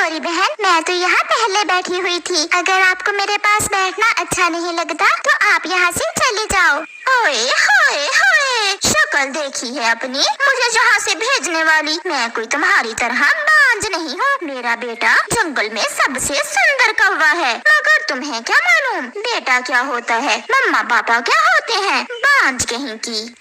गौरी बहन, मैं तो यहाँ पहले बैठी हुई थी। अगर आपको मेरे पास बैठना अच्छा नहीं लगता तो आप यहाँ से चले जाओ। ओए होए होए, शक्ल देखी है अपनी, मुझे जहाँ से भेजने वाली। मैं कोई तुम्हारी तरह बांझ नहीं हूँ। मेरा बेटा जंगल में सबसे सुंदर कौवा है, मगर तुम्हें क्या मालूम बेटा क्या होता है, मम्मा पापा क्या होते हैं, बांझ कहीं की।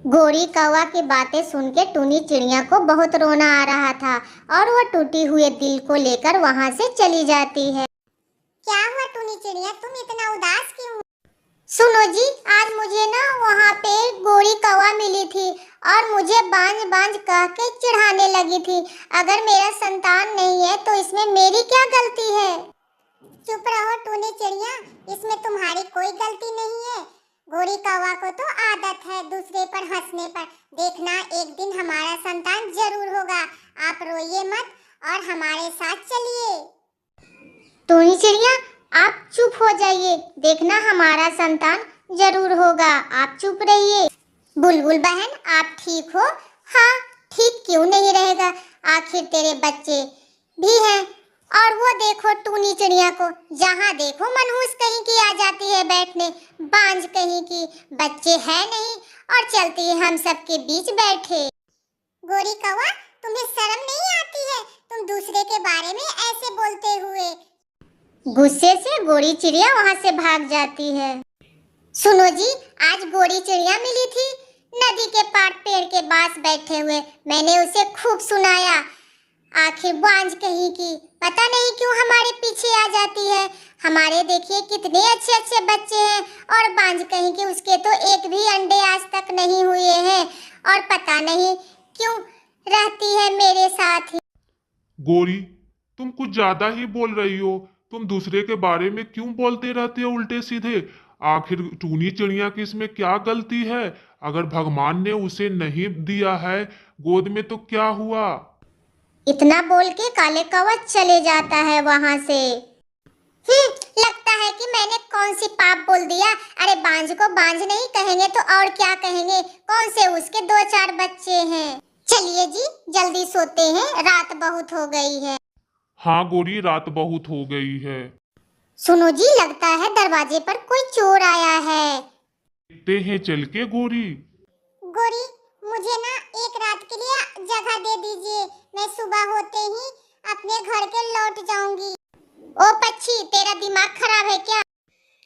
गोरी कौवा की बातें सुन के टूनी चिड़िया को बहुत रोना आ रहा था और वो टूटी हुए दिल को लेकर वहाँ से चली जाती है। क्या हुआ टूनी चिड़िया, तुम इतना उदास क्यों? सुनो जी, आज मुझे ना वहाँ पे गोरी कौवा मिली थी और मुझे बांझ बांझ कह के चिढ़ाने लगी थी। अगर मेरा संतान नहीं है तो इसमें मेरी क्या गलती है? चुप रहो टूनी चिड़िया, इसमें तुम्हारी कोई गलती नहीं है। गोरी कौवा को तो आदत है दूसरे पर हंसने पर। देखना एक दिन हमारा संतान जरूर होगा। आप रोइए मत और हमारे साथ चलिए। टूनी चिड़िया, आप चुप हो जाइए, देखना हमारा संतान जरूर होगा। आप चुप रहिए। बुलबुल बहन, आप ठीक हो? हाँ, ठीक क्यों नहीं रहेगा, आखिर तेरे बच्चे भी हैं। और वो देखो टूनी चिड़िया को, जहाँ देखो मनहूस कहीं की आ जाती है बैठने, बांझ कहीं की, बच्चे है नहीं और चलती है हम सबके बीच बैठे। गोरी कौवा, तुम्हें शर्म नहीं आती है, तुम दूसरे के बारे में ऐसे बोलते हुए? गुस्से से गोरी चिड़िया वहाँ से भाग जाती है। सुनो जी, आज गोरी चिड़िया मिली थी नदी के पार पेड़ के पास बैठे हुए। मैंने उसे खूब सुनाया, आखिर बांझ कहीं की, पता नहीं क्यों हमारे पीछे आ जाती है। हमारे देखिए कितने अच्छे अच्छे बच्चे हैं और बांझ कहीं की, उसके तो एक भी अंडे आज तक नहीं हुए हैं और पता नहीं क्यों रहती है मेरे साथ ही। गोरी, तुम कुछ ज्यादा ही बोल रही हो। तुम दूसरे के बारे में क्यों बोलते रहते हो उल्टे सीधे? आखिर टूनी चिड़िया की इसमें क्या गलती है? अगर भगवान ने उसे नहीं दिया है गोद में तो क्या हुआ? इतना बोल के काले कौवा चले जाता है वहाँ से। लगता है कि मैंने कौन सी पाप बोल दिया। अरे बांझ को बांझ नहीं कहेंगे तो और क्या कहेंगे? कौन से उसके 2-4 बच्चे हैं। चलिए जी, जल्दी सोते हैं, रात बहुत हो गई है। हाँ गोरी, रात बहुत हो गई है। सुनो जी, लगता है दरवाजे पर कोई चोर आया है। देखते हैं चल के गोरी। गोरी, मुझे ना एक रात के लिए जगह दे दीजिए, मैं सुबह होते ही अपने घर के लौट जाऊंगी। ओ पक्षी, तेरा दिमाग खराब है क्या?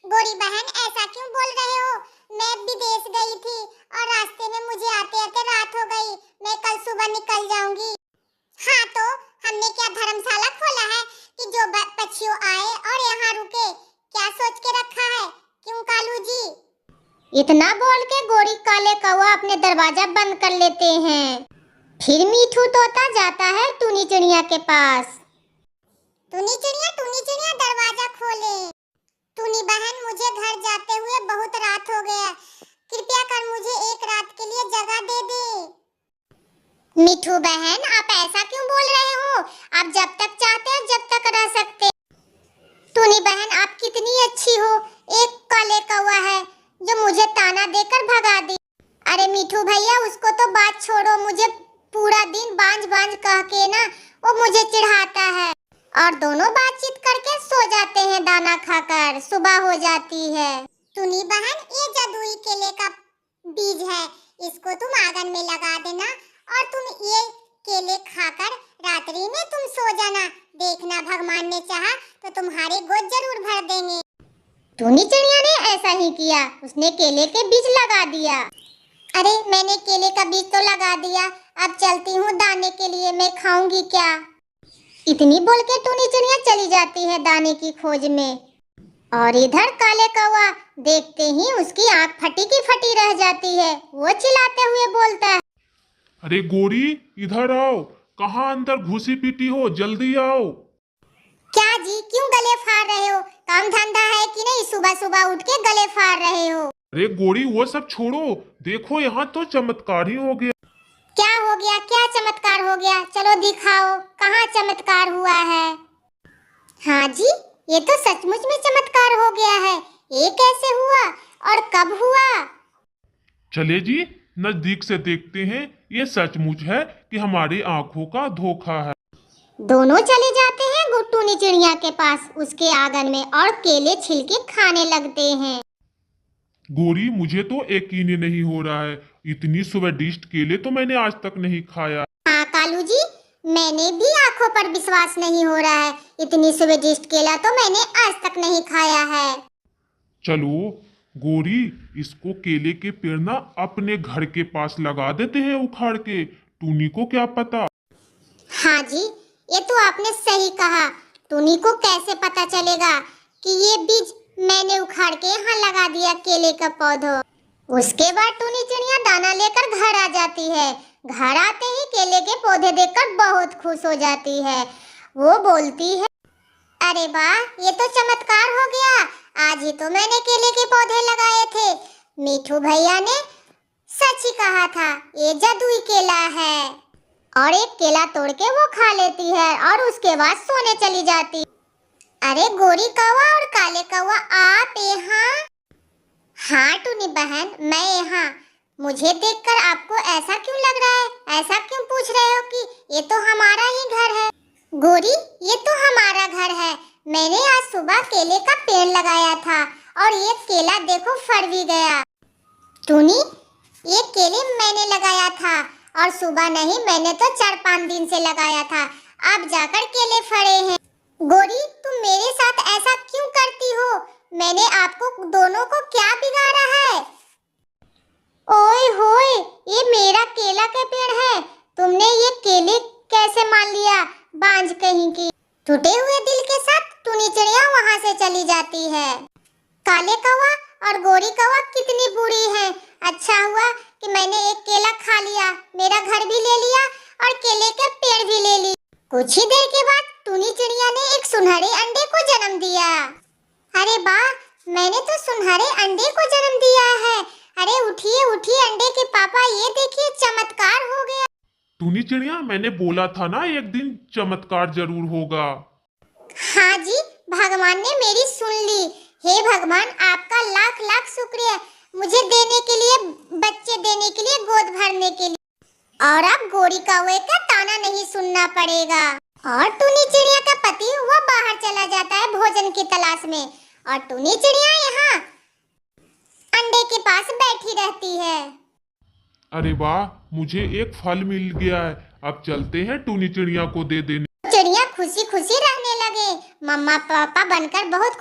गोरी बहन, ऐसा क्यों बोल रहे हो? मैं विदेश गई थी और रास्ते में मुझे आते आते रात हो गई। मैं कल सुबह निकल जाऊंगी। हाँ तो हमने क्या धर्मशाला खोला है कि जो पक्षियों आए और यहाँ रुके? क्या सोच के रखा है? क्यों कालू जी? इतना बोल के गोरी काले कौवा अपने दरवाजा बंद कर लेते हैं। फिर मीठू तोता जाता है टूनी चिड़िया के पास। टूनी चिड़िया दरवाजा खोले। टूनी बहन, मुझे घर जाते हुए बहुत रात हो गया, कृपया कर मुझे एक रात के लिए जगह दे दे। मिठू बहन, आप ऐसा क्यों बोल रहे हो? आप जब तक चाहते हैं जब तक रह सकते। टूनी बहन, आप कितनी अच्छी हो। एक काले कौवा है जो मुझे ताना देकर भगा दी। अरे मिठू भैया, उसको तो बात छोड़ो, मुझे पूरा दिन बांझ बांझ कह के ना वो मुझे चिढ़ाता है और दोनों बातचीत करके सो जाते हैं दाना खाकर। सुबह हो जाती है। टूनी बहन, ये जादुई केले का बीज है, इसको तुम आंगन में लगा देना और तुम ये केले खाकर रात्रि में तुम सो जाना। देखना भगवान ने चाहा तो तुम्हारे गोद जरूर भर देंगे। टूनी चिड़िया ने ऐसा ही किया, उसने केले के बीज लगा दिया। अरे मैंने केले का बीज तो लगा दिया, अब चलती हूँ दाने के लिए, मैं खाऊंगी क्या? इतनी बोल के टूनी चिड़िया चली जाती है दाने की खोज में। और इधर काले कौवा देखते ही उसकी आंख फटी की फटी रह जाती है। वो चिल्लाते हुए बोलता है, अरे गोरी, इधर आओ। कहाँ अंदर घुसी पीटी हो, जल्दी आओ। क्या जी, क्यों गले फाड़ रहे हो? काम धंधा है कि नहीं, सुबह सुबह उठ के गले फाड़ रहे हो? अरे गोरी, वो सब छोड़ो, देखो यहाँ तो चमत्कार ही हो गया। क्या हो गया? क्या चमत्कार हो गया? चलो दिखाओ, कहाँ चमत्कार हुआ है? हाँ जी, ये तो सचमुच में चमत्कार हो गया है। ये कैसे हुआ और कब हुआ? चले जी, नजदीक से देखते हैं। ये सचमुच है कि हमारी आंखों का धोखा है। दोनों चले जाते हैं टूनी चिड़िया के पास उसके आंगन में और केले छिलके खाने लगते हैं। गोरी, मुझे तो यकीन ही नहीं हो रहा है, इतनी स्वादिष्ट केले तो मैंने आज तक नहीं खाया। हाँ कालू जी, मैंने भी आंखों पर विश्वास नहीं हो रहा है, इतनी स्वादिष्ट केला तो मैंने आज तक नहीं खाया है। चलो गोरी, इसको केले के पेड़ ना अपने घर के पास लगा देते हैं उखाड़ के, टूनी को क्या पता। हाँ जी, ये तो आपने सही कहा। टूनी को कैसे पता चलेगा कि ये बीज मैंने उखाड़ के यहाँ लगा दिया केले का पौधा। उसके बाद टूनी चिड़िया दाना लेकर घर आ जाती है। घर आते ही केले के पौधे देखकर बहुत खुश हो जाती है। वो बोलती है, अरे वाह, ये तो चमत्कार हो गया, आज ही तो मैंने केले के पौधे लगाए थे। मीठू भैया ने सच ही कहा था, ये जादुई केला है। और एक केला तोड़ के वो खा लेती है और उसके बाद सोने चली जाती। अरे गोरी कौवा और काले कौवा, आप यहाँ? हाँ टूनी बहन, मैं यहाँ। मुझे देखकर आपको ऐसा क्यों लग रहा है, ऐसा क्यों पूछ रहे हो कि ये तो हमारा ही घर है? गोरी, ये तो हमारा घर है। मैंने आज सुबह केले का पेड़ लगाया था और ये केला देखो फल भी गया। टूनी, ये केले मैंने लगाया था और सुबह नहीं, मैंने तो 4-5 दिन से लगाया था, अब जाकर केले फले हैं। गोरी, तुम मेरे साथ ऐसा क्यों करती हो? मैंने आपको दोनों को क्या बिगाड़ा है? ओए होए, ये मेरा केला का पेड़ है, तुमने ये केले कैसे मान लिया, बांझ कहीं की। टूटे हुए दिल के साथ टूनी चिड़िया वहाँ से चली जाती है। काले कौवा और गोरी कौवा कितनी बुरी हैं। अच्छा हुआ कि मैंने एक केला खा लिया, मेरा घर भी ले लिया और केले के पेड़ भी ले ली। कुछ ही देर के बाद टूनी चिड़िया ने एक सुनहरे अंडे को जन्म दिया। अरे वाह, मैंने तो सुनहरे अंडे को जन्म दिया है। अरे उठिए उठिए अंडे के पापा, ये देखिए चमत्कार हो गया। टूनी चिड़िया, मैंने बोला था ना एक दिन चमत्कार जरूर होगा। हाँ जी, भगवान ने मेरी सुन ली। हे भगवान, आपका लाख लाख शुक्रिया, मुझे देने के लिए, बच्चे देने के लिए, गोद भरने के लिए। और अब गोरी कौवे का ताना नहीं सुनना पड़ेगा। और टूनी चिड़िया का पति वो बाहर चला जाता है भोजन की तलाश में और टूनी चिड़िया यहाँ अंडे के पास बैठी रहती है। अरे वाह, मुझे एक फल मिल गया है, अब चलते हैं टूनी चिड़िया को दे देने। चिड़िया खुशी खुशी रहने लगे, मम्मा पापा बनकर बहुत